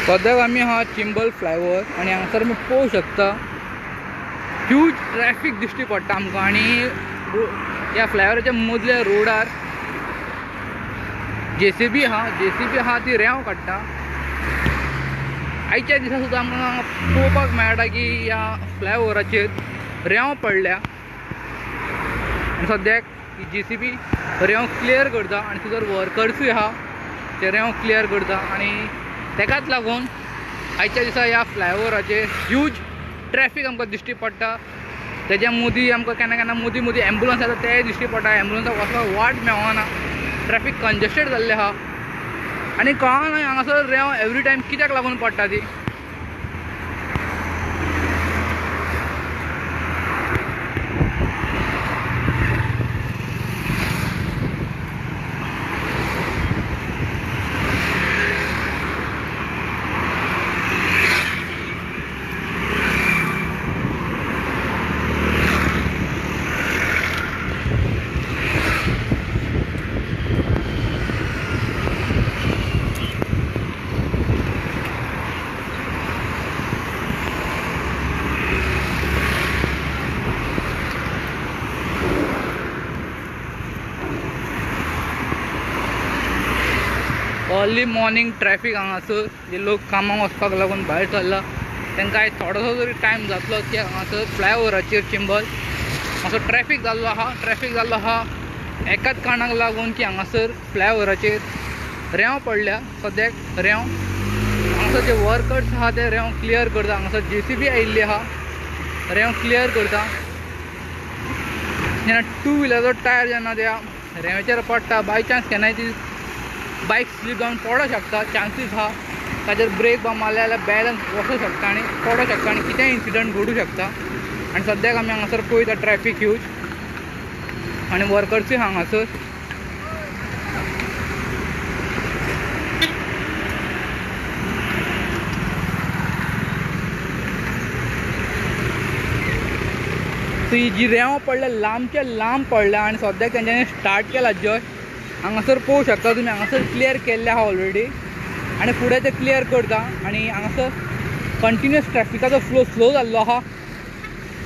सद्याक आमी आहा चिंबल फ्लायओवर आणि हांगासर आमी पळोवंक शकता ह्यूज ट्रॅफिक दिश्टी पडटा आमकां आणि ह्या फ्लायओवराच्या मदल्या रोडार जेसीबी आहा ती रेंव काडटा। आयच्या दिसा सुद्दां आमकां पळोवपाक मेळटा की ह्या फ्लायओवराचेर रेंव पडल्या आनी सद्याक ही जेसीबी रेंव क्लियर करता आणि तुजर वर्कर्सूय आहा ते रेंव क्लियर करता आणि तेकाच लागून आयच्या दिसा ह्या फ्लायओवराचेर ह्यूज ट्रॅफिक आमकां दिश्टी पडटा। तेज्या मदीं आमकां केन्ना केन्ना मदीं एम्बुलन्स येता तेय दिश्टी पडटा, एम्बुलन्साक वचपाक वाट मेळना, ट्रॅफिक कंजेस्टेड जाल्लें आहा आनी कळना हांगासर रेंव एवरी टायम कित्याक लागून पडटा ती। अर्ली मॉर्निंग ट्रॅफिक हांगासर जे लोक कामाक वचपाक लागून भायर सरला तांकां आयज थोडोसो जरी टायम जातलो की हांगासर फ्लायओवराचेर चिंबल हांगासर ट्रॅफिक जाल्लो आहा एकाच कारणाक लागून की हांगासर फ्लायओवराचेर रेंव पडल्या। सद्याक रेंव हांगासर जे वर्कर्स आहा ते रेंव क्लियर करता, हांगासर जेसीबी आयिल्ली आहा रेंव क्लियर करता। जेन्ना टू व्हिलराचो टायर जेन्ना त्या रेंवेचेर पडटा बाय चान्स केन्नाय ती बायक स्लीप जावन पडोंक शकता, चान्सीस आहा ताजेर ब्रेक बा मारले जाल्यार बॅलन्स वचूंक शकता आनी पडोंक शकता आनी कितेंय इन्सिडंट घडूं शकता। आनी सद्याक आमी हांगासर पळयता ट्रॅफिक ह्यूज आनी वर्कर्सूय हांगासर ही जी रेंव पडल्या लांबच्या लांब पडल्या आनी सद्याक तेंच्यांनी स्टार्ट केला जस्ट हांगासर पळोवंक शकता तुमी हांगासर क्लियर केल्ले आहा ऑलरेडी आनी फुडें ते क्लियर करता आनी हांगासर कंटिन्युअस ट्रॅफिकाचो फ्लो स्लो जाल्लो आहा,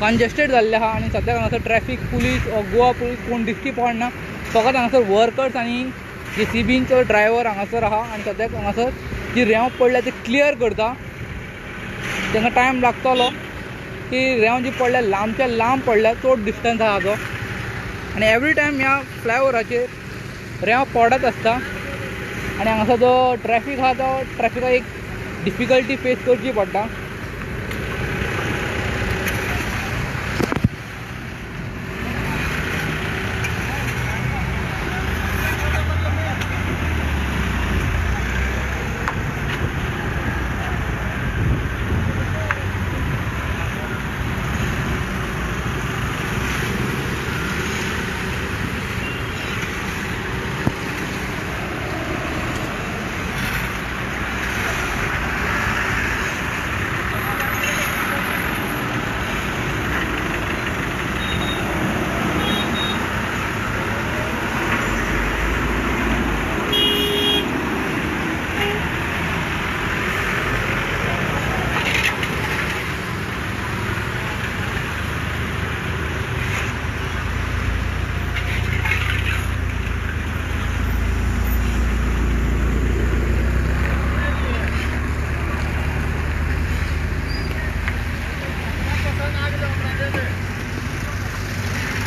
कंजेस्टेड जाल्ले आहा आनी सद्याक हांगासर ट्रॅफिक पुलीस वा गोवा पुलीस कोण दिश्टी पडना, फकत हांगासर वर्कर्स आनी जेसीबींचो ड्रायव्हर हांगासर आहा आनी सद्याक हांगासर जी रेंव पडल्या ती क्लियर करता। तांकां टायम लागतलो की रेंव जी पडल्या लांबच्या लांब पडल्या चड डिस्टन्स आहा हाजो आनी एवरी टायम ह्या फ्लायओवराचेर रेंव पडत आसता आनी हांगासर जो ट्रॅफिक आहा तो ट्रॅफिकाक एक डिफिकल्टी फेस करची पडटा।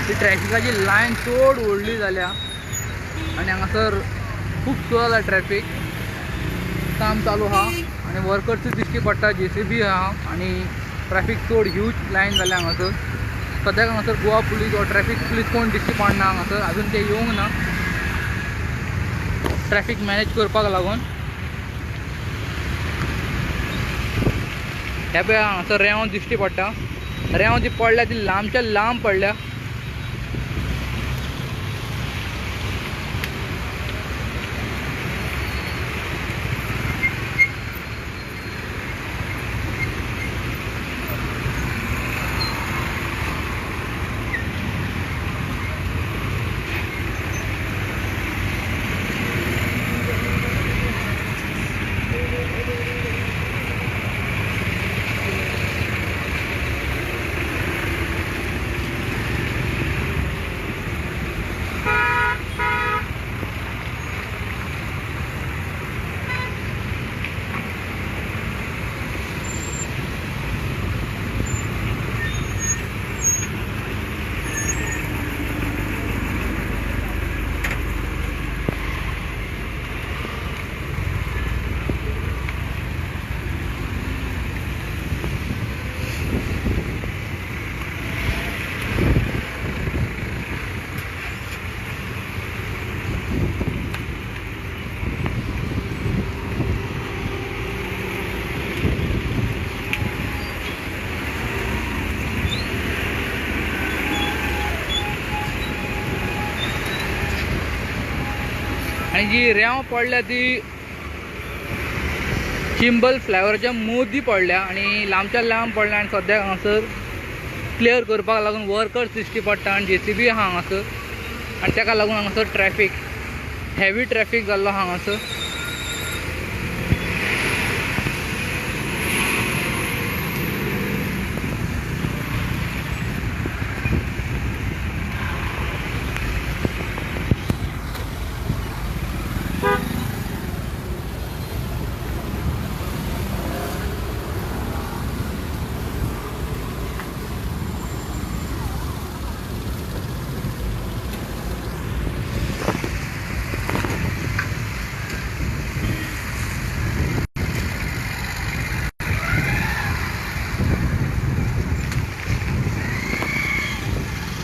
ही ट्रॅफिकाची लायन चड व्हडली जाल्या आनी हांगासर खूब स्लो जाला ट्रॅफिक, काम चालू आहा आनी वर्कर्सूय दिश्टी पडटा, जेसीबी आहा आनी ट्रॅफिक चड ह्यूज लायन जाल्या हांगासर। सद्याक हांगासर गोवा पुलीस वा ट्रॅफिक पुलीस कोण दिश्टी पडना हांगासर, आजून ते येवंक ना ट्रॅफिक मॅनेज करपाक लागून। हे पळय हांगासर रेंव दिश्टी पडटा, रेंव जी पडल्या ती लांबच्या लांब पडल्या। आनी जी रेंव पडल्या ती चिंबल फ्लायओवराच्या मोदी पडल्या आनी लांबच्या लांब पडल्या आनी सद्याक हांगासर क्लियर करपाक लागून वर्कर्स दिश्टी पडटा आनी JCB आहा हांगासर आनी ताका लागून हांगासर ट्रॅफिक हेवी ट्रॅफिक जाल्लो हांगासर।